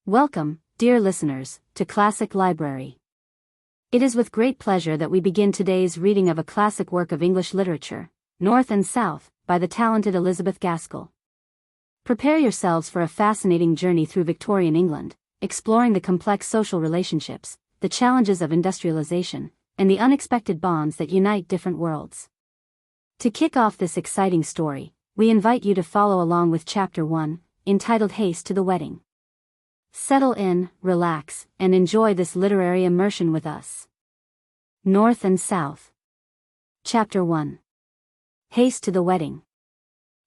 Welcome, dear listeners, to Classic Library. It is with great pleasure that we begin today's reading of a classic work of English literature, North and South, by the talented Elizabeth Gaskell. Prepare yourselves for a fascinating journey through Victorian England, exploring the complex social relationships, the challenges of industrialization, and the unexpected bonds that unite different worlds. To kick off this exciting story, we invite you to follow along with Chapter 1, entitled Haste to the Wedding. Settle in, relax, and enjoy this literary immersion with us. North and South. Chapter 1. Haste to the Wedding.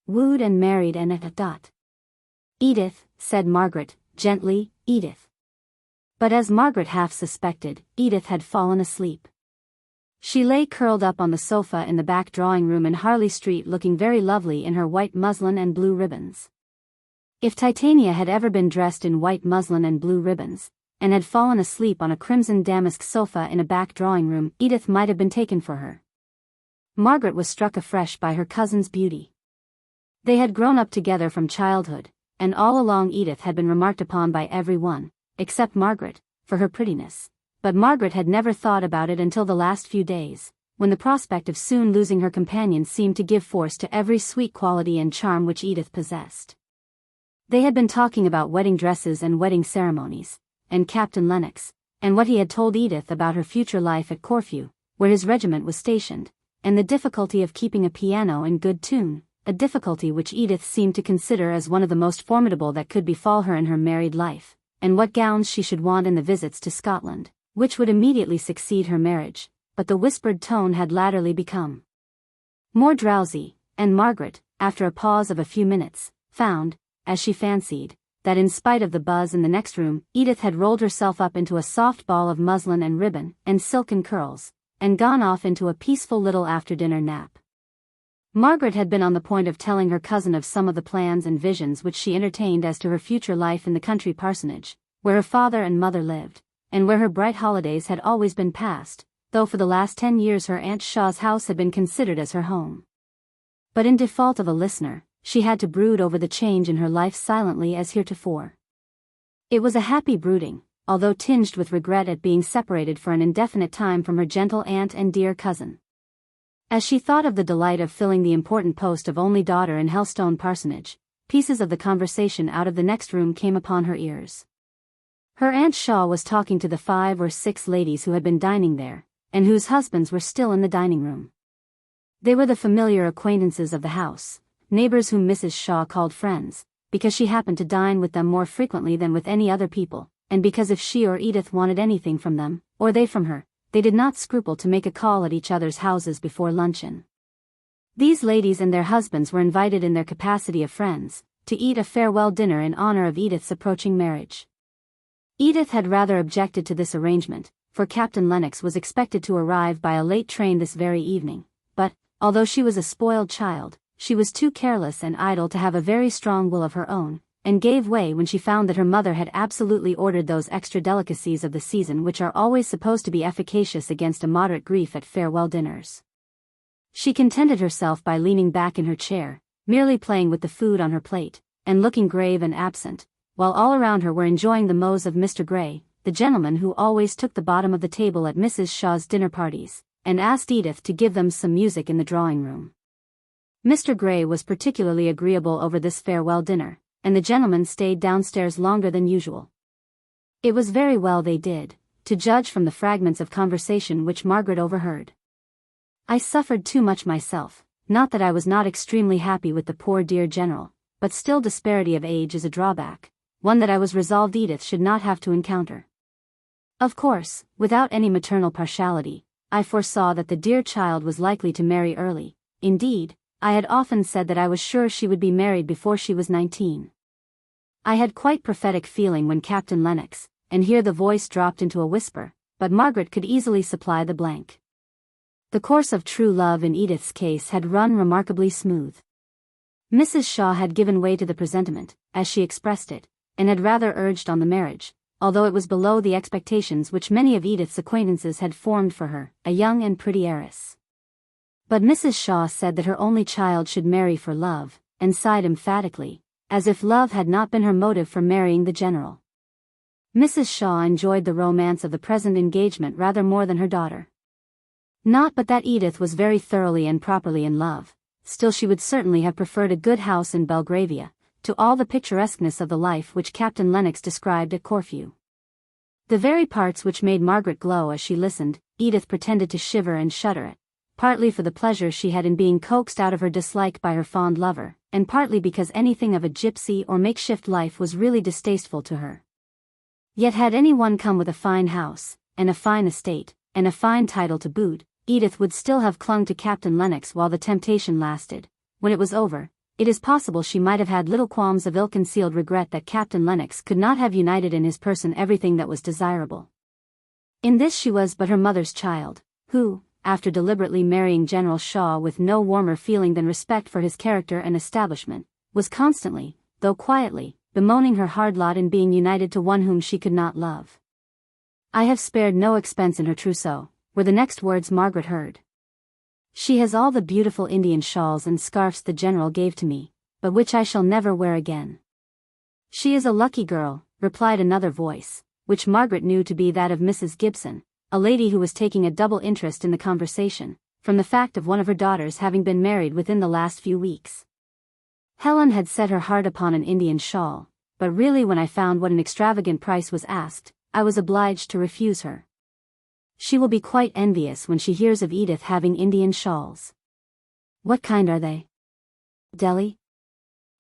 Wooed and married and at a dot. Edith, said Margaret, gently, Edith. But as Margaret half suspected, Edith had fallen asleep. She lay curled up on the sofa in the back drawing-room in Harley Street, looking very lovely in her white muslin and blue ribbons. If Titania had ever been dressed in white muslin and blue ribbons, and had fallen asleep on a crimson damask sofa in a back drawing-room, Edith might have been taken for her. Margaret was struck afresh by her cousin's beauty. They had grown up together from childhood, and all along Edith had been remarked upon by everyone, except Margaret, for her prettiness. But Margaret had never thought about it until the last few days, when the prospect of soon losing her companion seemed to give force to every sweet quality and charm which Edith possessed. They had been talking about wedding dresses and wedding ceremonies, and Captain Lennox, and what he had told Edith about her future life at Corfu, where his regiment was stationed, and the difficulty of keeping a piano in good tune, a difficulty which Edith seemed to consider as one of the most formidable that could befall her in her married life, and what gowns she should want in the visits to Scotland, which would immediately succeed her marriage. But the whispered tone had latterly become more drowsy, and Margaret, after a pause of a few minutes, found, as she fancied, that in spite of the buzz in the next room, Edith had rolled herself up into a soft ball of muslin and ribbon and silken curls, and gone off into a peaceful little after-dinner nap. Margaret had been on the point of telling her cousin of some of the plans and visions which she entertained as to her future life in the country parsonage, where her father and mother lived, and where her bright holidays had always been passed, though for the last 10 years her Aunt Shaw's house had been considered as her home. But in default of a listener, she had to brood over the change in her life silently as heretofore. It was a happy brooding, although tinged with regret at being separated for an indefinite time from her gentle aunt and dear cousin. As she thought of the delight of filling the important post of only daughter in Helstone parsonage, pieces of the conversation out of the next room came upon her ears. Her Aunt Shaw was talking to the 5 or 6 ladies who had been dining there, and whose husbands were still in the dining room. They were the familiar acquaintances of the house, neighbors whom Mrs. Shaw called friends, because she happened to dine with them more frequently than with any other people, and because if she or Edith wanted anything from them, or they from her, they did not scruple to make a call at each other's houses before luncheon. These ladies and their husbands were invited in their capacity of friends, to eat a farewell dinner in honor of Edith's approaching marriage. Edith had rather objected to this arrangement, for Captain Lennox was expected to arrive by a late train this very evening, but, although she was a spoiled child, she was too careless and idle to have a very strong will of her own, and gave way when she found that her mother had absolutely ordered those extra delicacies of the season which are always supposed to be efficacious against a moderate grief at farewell dinners. She contented herself by leaning back in her chair, merely playing with the food on her plate, and looking grave and absent, while all around her were enjoying the mose of Mr. Gray, the gentleman who always took the bottom of the table at Mrs. Shaw's dinner parties, and asked Edith to give them some music in the drawing-room. Mr. Gray was particularly agreeable over this farewell dinner, and the gentlemen stayed downstairs longer than usual. It was very well they did, to judge from the fragments of conversation which Margaret overheard. I suffered too much myself, not that I was not extremely happy with the poor dear general, but still disparity of age is a drawback, one that I was resolved Edith should not have to encounter. Of course, without any maternal partiality, I foresaw that the dear child was likely to marry early. Indeed, I had often said that I was sure she would be married before she was 19. I had quite prophetic feeling when Captain Lennox, and here the voice dropped into a whisper, but Margaret could easily supply the blank. The course of true love in Edith's case had run remarkably smooth. Mrs. Shaw had given way to the presentiment, as she expressed it, and had rather urged on the marriage, although it was below the expectations which many of Edith's acquaintances had formed for her, a young and pretty heiress. But Mrs. Shaw said that her only child should marry for love, and sighed emphatically, as if love had not been her motive for marrying the general. Mrs. Shaw enjoyed the romance of the present engagement rather more than her daughter. Not but that Edith was very thoroughly and properly in love, still she would certainly have preferred a good house in Belgravia, to all the picturesqueness of the life which Captain Lennox described at Corfu. The very parts which made Margaret glow as she listened, Edith pretended to shiver and shudder at, partly for the pleasure she had in being coaxed out of her dislike by her fond lover, and partly because anything of a gypsy or makeshift life was really distasteful to her. Yet had any one come with a fine house, and a fine estate, and a fine title to boot, Edith would still have clung to Captain Lennox while the temptation lasted. When it was over, it is possible she might have had little qualms of ill-concealed regret that Captain Lennox could not have united in his person everything that was desirable. In this she was but her mother's child, who, after deliberately marrying General Shaw with no warmer feeling than respect for his character and establishment, was constantly, though quietly, bemoaning her hard lot in being united to one whom she could not love. "I have spared no expense in her trousseau," were the next words Margaret heard. "She has all the beautiful Indian shawls and scarfs the General gave to me, but which I shall never wear again." "She is a lucky girl," replied another voice, which Margaret knew to be that of Mrs. Gibson, a lady who was taking a double interest in the conversation, from the fact of one of her daughters having been married within the last few weeks. "Helen had set her heart upon an Indian shawl, but really when I found what an extravagant price was asked, I was obliged to refuse her. She will be quite envious when she hears of Edith having Indian shawls." "What kind are they?" "Delhi?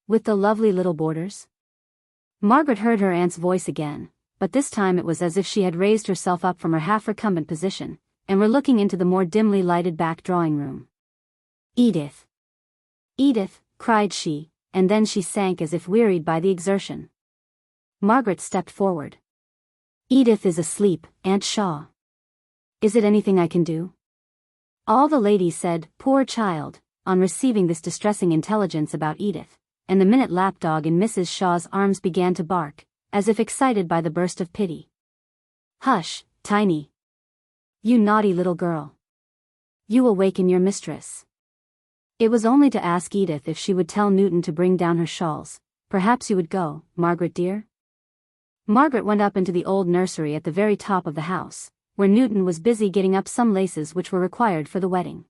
With the lovely little borders?" Margaret heard her aunt's voice again, but this time it was as if she had raised herself up from her half-recumbent position, and were looking into the more dimly lighted back drawing-room. "Edith! Edith!" cried she, and then she sank as if wearied by the exertion. Margaret stepped forward. "Edith is asleep, Aunt Shaw. Is it anything I can do?" All the ladies said, "Poor child," on receiving this distressing intelligence about Edith, and the minute lapdog in Mrs. Shaw's arms began to bark, as if excited by the burst of pity. "Hush, Tiny. You naughty little girl. You will waken your mistress." It was only to ask Edith if she would tell Newton to bring down her shawls. "Perhaps you would go, Margaret dear?" Margaret went up into the old nursery at the very top of the house, where Newton was busy getting up some laces which were required for the wedding.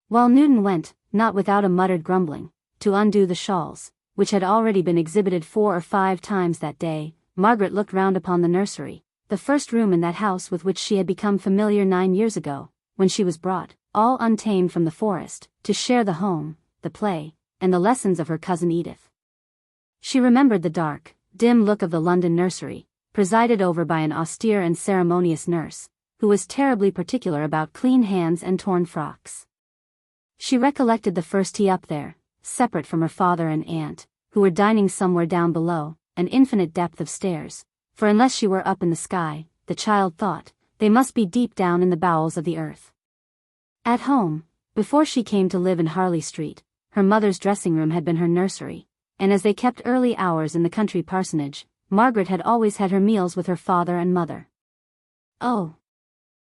While Newton went, not without a muttered grumbling, to undo the shawls, which had already been exhibited 4 or 5 times that day, Margaret looked round upon the nursery, the first room in that house with which she had become familiar 9 years ago, when she was brought, all untamed from the forest, to share the home, the play, and the lessons of her cousin Edith. She remembered the dark, dim look of the London nursery, presided over by an austere and ceremonious nurse, who was terribly particular about clean hands and torn frocks. She recollected the first tea up there, separate from her father and aunt, who were dining somewhere down below, an infinite depth of stairs, for unless she were up in the sky, the child thought, they must be deep down in the bowels of the earth. At home, before she came to live in Harley Street, her mother's dressing-room had been her nursery, and as they kept early hours in the country parsonage, Margaret had always had her meals with her father and mother. Oh!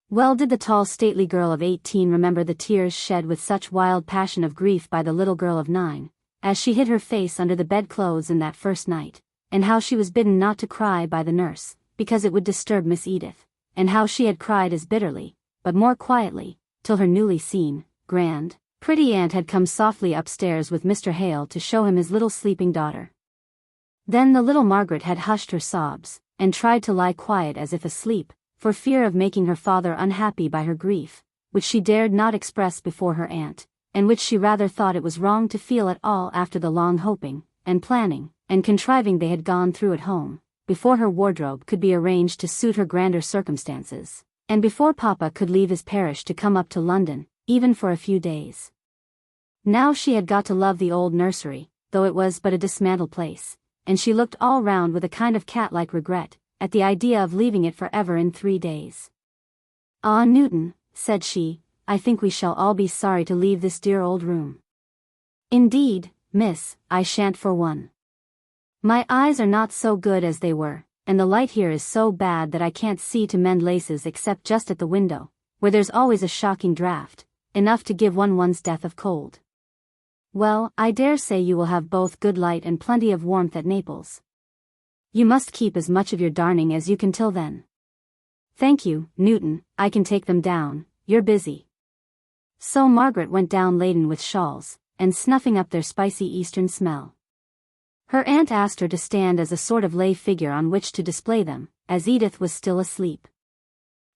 Well did the tall stately girl of 18 remember the tears shed with such wild passion of grief by the little girl of 9, as she hid her face under the bedclothes in that first night, and how she was bidden not to cry by the nurse, because it would disturb Miss Edith, and how she had cried as bitterly, but more quietly, till her newly seen, grand, pretty aunt had come softly upstairs with Mr. Hale to show him his little sleeping daughter. Then the little Margaret had hushed her sobs, and tried to lie quiet as if asleep, for fear of making her father unhappy by her grief, which she dared not express before her aunt, and which she rather thought it was wrong to feel at all after the long hoping, and planning, and contriving they had gone through at home, before her wardrobe could be arranged to suit her grander circumstances, and before Papa could leave his parish to come up to London, even for a few days. Now she had got to love the old nursery, though it was but a dismantled place, and she looked all round with a kind of cat-like regret, at the idea of leaving it forever in 3 days. "Ah, Newton," said she, "I think we shall all be sorry to leave this dear old room." "Indeed, miss, I shan't for one. My eyes are not so good as they were, and the light here is so bad that I can't see to mend laces except just at the window, where there's always a shocking draught, enough to give one one's death of cold." "Well, I dare say you will have both good light and plenty of warmth at Naples." You must keep as much of your darning as you can till then. Thank you, Newton, I can take them down, you're busy. So Margaret went down laden with shawls, and snuffing up their spicy eastern smell. Her aunt asked her to stand as a sort of lay figure on which to display them, as Edith was still asleep.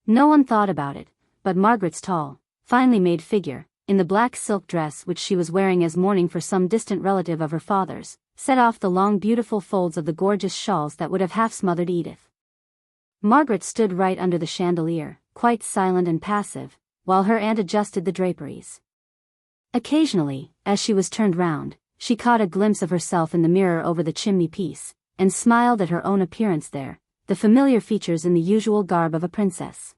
No one thought about it, but Margaret's tall, finely made figure, in the black silk dress which she was wearing as mourning for some distant relative of her father's, set off the long beautiful folds of the gorgeous shawls that would have half smothered Edith. Margaret stood right under the chandelier, quite silent and passive, while her aunt adjusted the draperies. Occasionally, as she was turned round, she caught a glimpse of herself in the mirror over the chimney-piece, and smiled at her own appearance there, the familiar features in the usual garb of a princess.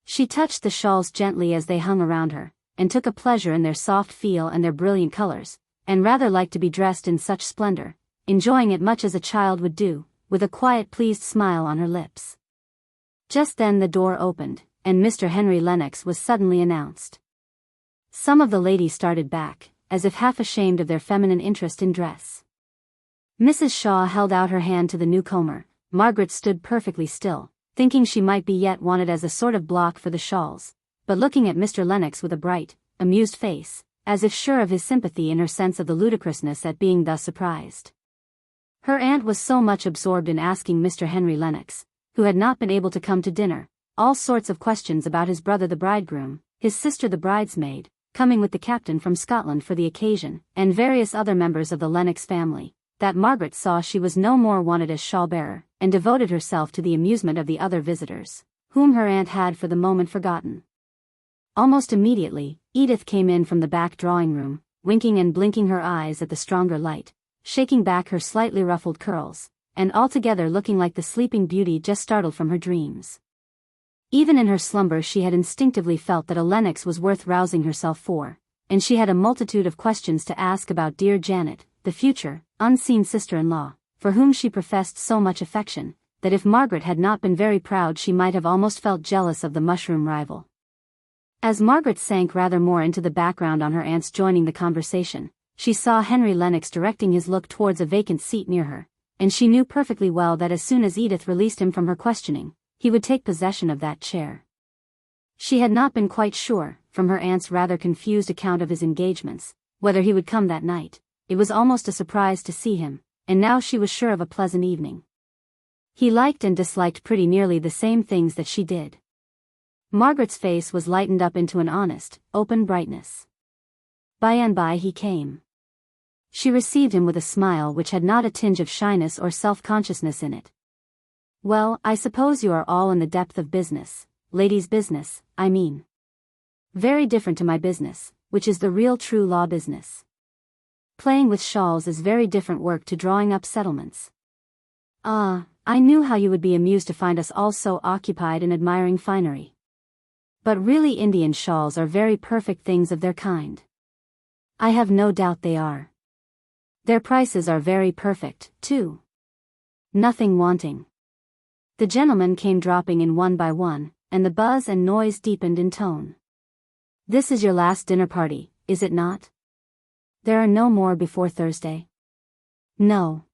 She touched the shawls gently as they hung around her, and took a pleasure in their soft feel and their brilliant colors, and rather liked to be dressed in such splendor, enjoying it much as a child would do, with a quiet pleased smile on her lips. Just then the door opened, and Mr. Henry Lennox was suddenly announced. Some of the ladies started back, as if half ashamed of their feminine interest in dress. Mrs. Shaw held out her hand to the newcomer. Margaret stood perfectly still, thinking she might be yet wanted as a sort of block for the shawls, but looking at Mr. Lennox with a bright, amused face, as if sure of his sympathy in her sense of the ludicrousness at being thus surprised. Her aunt was so much absorbed in asking Mr. Henry Lennox, who had not been able to come to dinner, all sorts of questions about his brother the bridegroom, his sister the bridesmaid, coming with the captain from Scotland for the occasion, and various other members of the Lennox family, that Margaret saw she was no more wanted as shawl-bearer, and devoted herself to the amusement of the other visitors, whom her aunt had for the moment forgotten. Almost immediately, Edith came in from the back drawing-room, winking and blinking her eyes at the stronger light, shaking back her slightly ruffled curls, and altogether looking like the sleeping beauty just startled from her dreams. Even in her slumber she had instinctively felt that a Lennox was worth rousing herself for, and she had a multitude of questions to ask about dear Janet, the future, unseen sister-in-law, for whom she professed so much affection, that if Margaret had not been very proud she might have almost felt jealous of the mushroom rival. As Margaret sank rather more into the background on her aunt's joining the conversation, she saw Henry Lennox directing his look towards a vacant seat near her, and she knew perfectly well that as soon as Edith released him from her questioning, he would take possession of that chair. She had not been quite sure, from her aunt's rather confused account of his engagements, whether he would come that night. It was almost a surprise to see him, and now she was sure of a pleasant evening. He liked and disliked pretty nearly the same things that she did. Margaret's face was lightened up into an honest, open brightness. By and by he came. She received him with a smile which had not a tinge of shyness or self-consciousness in it. Well, I suppose you are all in the depth of business, ladies' business, I mean. Very different to my business, which is the real true law business. Playing with shawls is very different work to drawing up settlements. Ah, I knew how you would be amused to find us all so occupied in admiring finery. But really Indian shawls are very perfect things of their kind. I have no doubt they are. Their prices are very perfect, too. Nothing wanting. The gentlemen came dropping in one by one, and the buzz and noise deepened in tone. This is your last dinner party, is it not? There are no more before Thursday? No.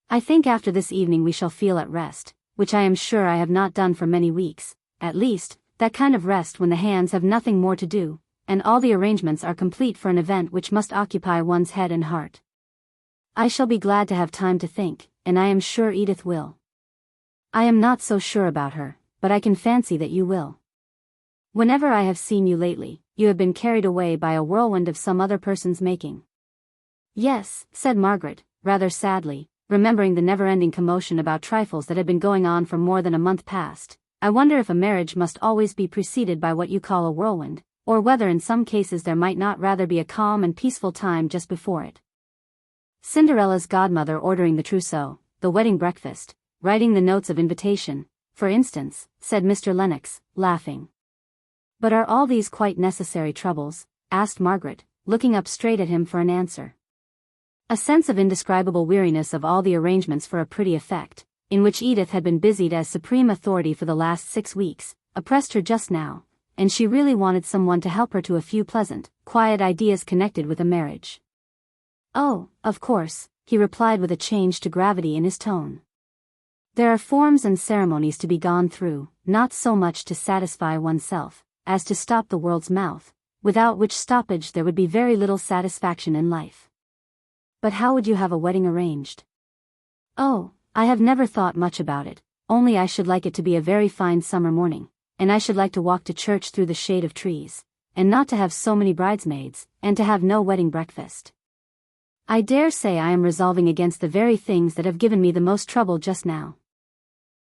I think after this evening we shall feel at rest, which I am sure I have not done for many weeks, at least, that kind of rest when the hands have nothing more to do, and all the arrangements are complete for an event which must occupy one's head and heart. I shall be glad to have time to think, and I am sure Edith will. I am not so sure about her, but I can fancy that you will. Whenever I have seen you lately, you have been carried away by a whirlwind of some other person's making. Yes, said Margaret, rather sadly, remembering the never-ending commotion about trifles that had been going on for more than a month past. I wonder if a marriage must always be preceded by what you call a whirlwind, or whether in some cases there might not rather be a calm and peaceful time just before it. Cinderella's godmother ordering the trousseau, the wedding breakfast, writing the notes of invitation, for instance, said Mr. Lennox, laughing. But are all these quite necessary troubles? Asked Margaret, looking up straight at him for an answer. A sense of indescribable weariness of all the arrangements for a pretty effect, in which Edith had been busied as supreme authority for the last 6 weeks, oppressed her just now, and she really wanted someone to help her to a few pleasant, quiet ideas connected with a marriage. Oh, of course, he replied with a change to gravity in his tone. There are forms and ceremonies to be gone through, not so much to satisfy oneself, as to stop the world's mouth, without which stoppage there would be very little satisfaction in life. But how would you have a wedding arranged? Oh, I have never thought much about it, only I should like it to be a very fine summer morning, and I should like to walk to church through the shade of trees, and not to have so many bridesmaids, and to have no wedding breakfast. I dare say I am resolving against the very things that have given me the most trouble just now.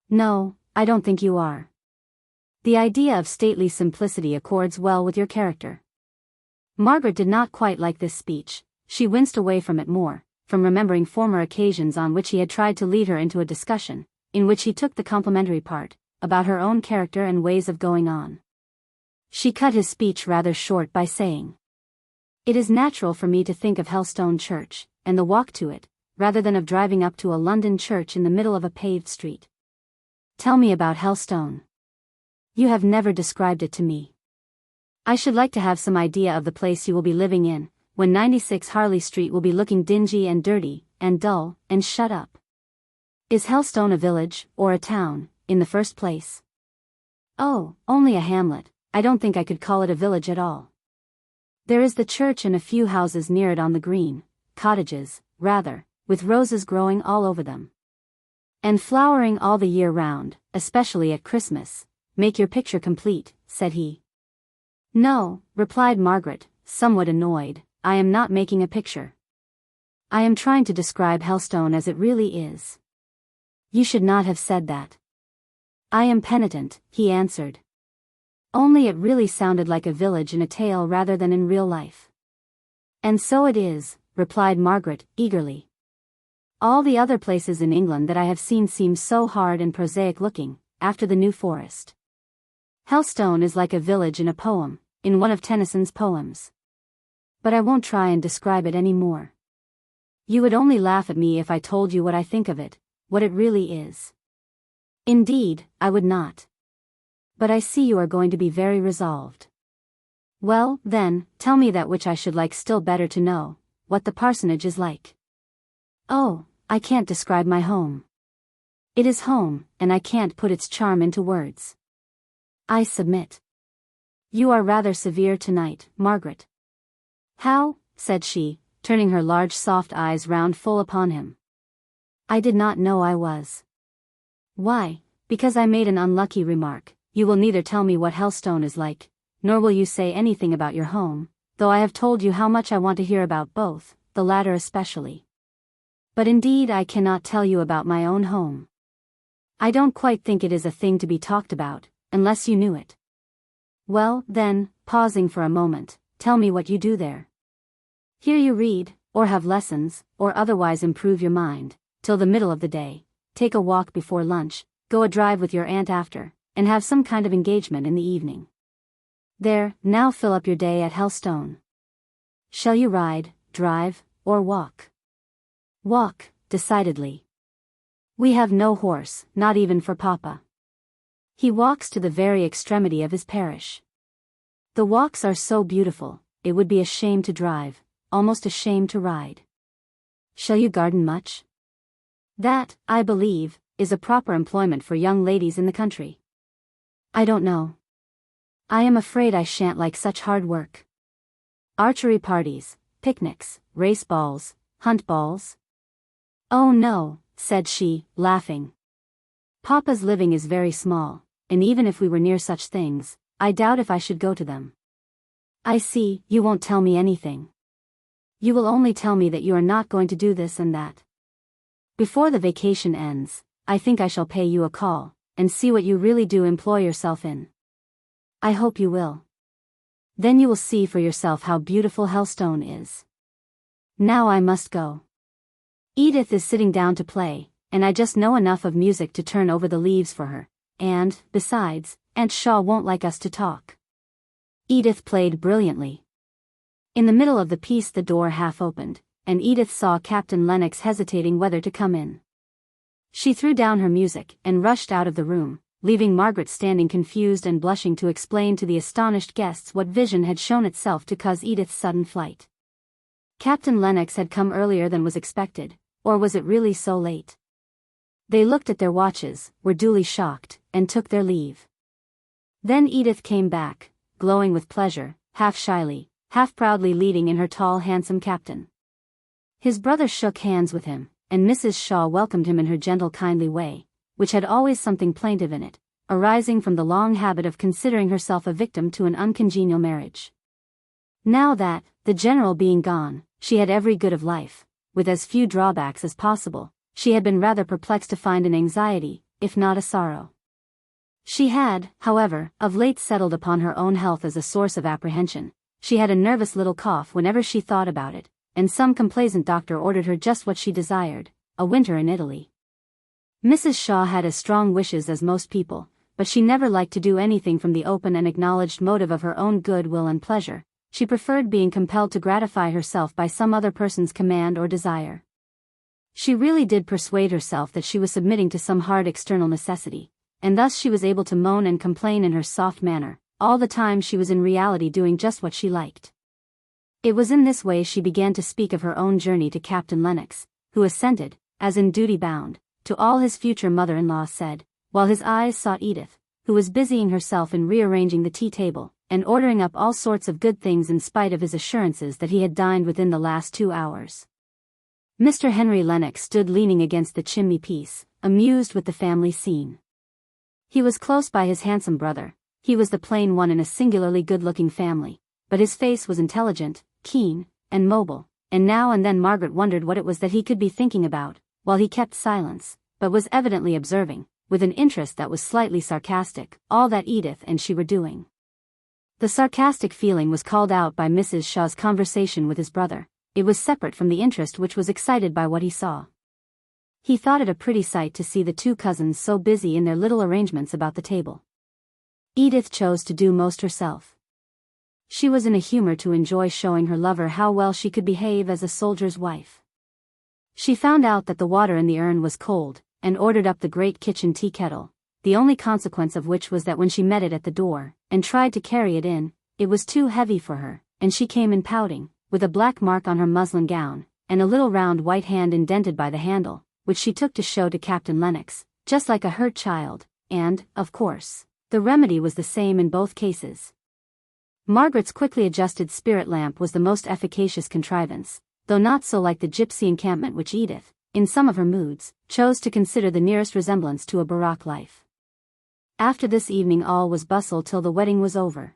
No, I don't think you are. The idea of stately simplicity accords well with your character. Margaret did not quite like this speech. She winced away from it more, from remembering former occasions on which he had tried to lead her into a discussion, in which he took the complimentary part, about her own character and ways of going on. She cut his speech rather short by saying, "It is natural for me to think of Helstone Church, and the walk to it, rather than of driving up to a London church in the middle of a paved street. Tell me about Helstone. You have never described it to me. I should like to have some idea of the place you will be living in, when 96 Harley Street will be looking dingy and dirty, and dull, and shut up. Is Helstone a village, or a town, in the first place?" "Oh, only a hamlet. I don't think I could call it a village at all. There is the church and a few houses near it on the green, cottages, rather, with roses growing all over them. And flowering all the year round, especially at Christmas, make your picture complete," said he. "No," replied Margaret, somewhat annoyed, "I am not making a picture. I am trying to describe Helstone as it really is." "You should not have said that." "I am penitent," he answered. "Only it really sounded like a village in a tale rather than in real life." "And so it is," replied Margaret, eagerly. "All the other places in England that I have seen seem so hard and prosaic looking, after the New Forest. Helstone is like a village in a poem, in one of Tennyson's poems. But I won't try and describe it any more. You would only laugh at me if I told you what I think of it, what it really is. Indeed, I would not. But I see you are going to be very resolved. Well, then, tell me that which I should like still better to know, what the parsonage is like." "Oh, I can't describe my home. It is home, and I can't put its charm into words. I submit." "You are rather severe tonight, Margaret." "How?" said she, turning her large soft eyes round full upon him. "I did not know I was." "Why, because I made an unlucky remark. You will neither tell me what Helstone is like, nor will you say anything about your home, though I have told you how much I want to hear about both, the latter especially. But indeed I cannot tell you about my own home. I don't quite think it is a thing to be talked about, unless you knew it." "Well, then," pausing for a moment, "tell me what you do there." "Here you read, or have lessons, or otherwise improve your mind, till the middle of the day, take a walk before lunch, go a drive with your aunt after, and have some kind of engagement in the evening. There, now fill up your day at Helstone. Shall you ride, drive, or walk?" "Walk, decidedly. We have no horse, not even for Papa. He walks to the very extremity of his parish. The walks are so beautiful, it would be a shame to drive, almost a shame to ride. Shall you garden much?" "That, I believe, is a proper employment for young ladies in the country." "I don't know. I am afraid I shan't like such hard work." "Archery parties, picnics, race balls, hunt balls?" "Oh no," said she, laughing. "Papa's living is very small, and even if we were near such things, I doubt if I should go to them." "I see, you won't tell me anything. You will only tell me that you are not going to do this and that. Before the vacation ends, I think I shall pay you a call, and see what you really do employ yourself in. I hope you will. Then you will see for yourself how beautiful Helstone is. Now I must go. Edith is sitting down to play, and I just know enough of music to turn over the leaves for her, and, besides, Aunt Shaw won't like us to talk." Edith played brilliantly. In the middle of the piece the door half opened, and Edith saw Captain Lennox hesitating whether to come in. She threw down her music and rushed out of the room, leaving Margaret standing confused and blushing to explain to the astonished guests what vision had shown itself to cause Edith's sudden flight. Captain Lennox had come earlier than was expected, or was it really so late? They looked at their watches, were duly shocked, and took their leave. Then Edith came back, glowing with pleasure, half shyly, half proudly leading in her tall handsome captain. His brother shook hands with him, and Mrs. Shaw welcomed him in her gentle kindly way, which had always something plaintive in it, arising from the long habit of considering herself a victim to an uncongenial marriage. Now that, the general being gone, she had every good of life, with as few drawbacks as possible, she had been rather perplexed to find an anxiety, if not a sorrow. She had, however, of late settled upon her own health as a source of apprehension. She had a nervous little cough whenever she thought about it, and some complaisant doctor ordered her just what she desired, a winter in Italy. Mrs. Shaw had as strong wishes as most people, but she never liked to do anything from the open and acknowledged motive of her own good will and pleasure. She preferred being compelled to gratify herself by some other person's command or desire. She really did persuade herself that she was submitting to some hard external necessity, and thus she was able to moan and complain in her soft manner, all the time she was in reality doing just what she liked. It was in this way she began to speak of her own journey to Captain Lennox, who assented, as in duty bound, to all his future mother-in-law said, while his eyes sought Edith, who was busying herself in rearranging the tea-table, and ordering up all sorts of good things in spite of his assurances that he had dined within the last 2 hours. Mr. Henry Lennox stood leaning against the chimney-piece, amused with the family scene. He was close by his handsome brother. He was the plain one in a singularly good-looking family, but his face was intelligent, keen, and mobile, and now and then Margaret wondered what it was that he could be thinking about, while he kept silence, but was evidently observing, with an interest that was slightly sarcastic, all that Edith and she were doing. The sarcastic feeling was called out by Mrs. Shaw's conversation with his brother. It was separate from the interest which was excited by what he saw. He thought it a pretty sight to see the two cousins so busy in their little arrangements about the table. Edith chose to do most herself. She was in a humor to enjoy showing her lover how well she could behave as a soldier's wife. She found out that the water in the urn was cold, and ordered up the great kitchen tea kettle, the only consequence of which was that when she met it at the door, and tried to carry it in, it was too heavy for her, and she came in pouting, with a black mark on her muslin gown, and a little round white hand indented by the handle, which she took to show to Captain Lennox, just like a hurt child, and, of course, the remedy was the same in both cases. Margaret's quickly adjusted spirit lamp was the most efficacious contrivance, though not so like the gypsy encampment which Edith, in some of her moods, chose to consider the nearest resemblance to a baroque life. After this evening all was bustle till the wedding was over.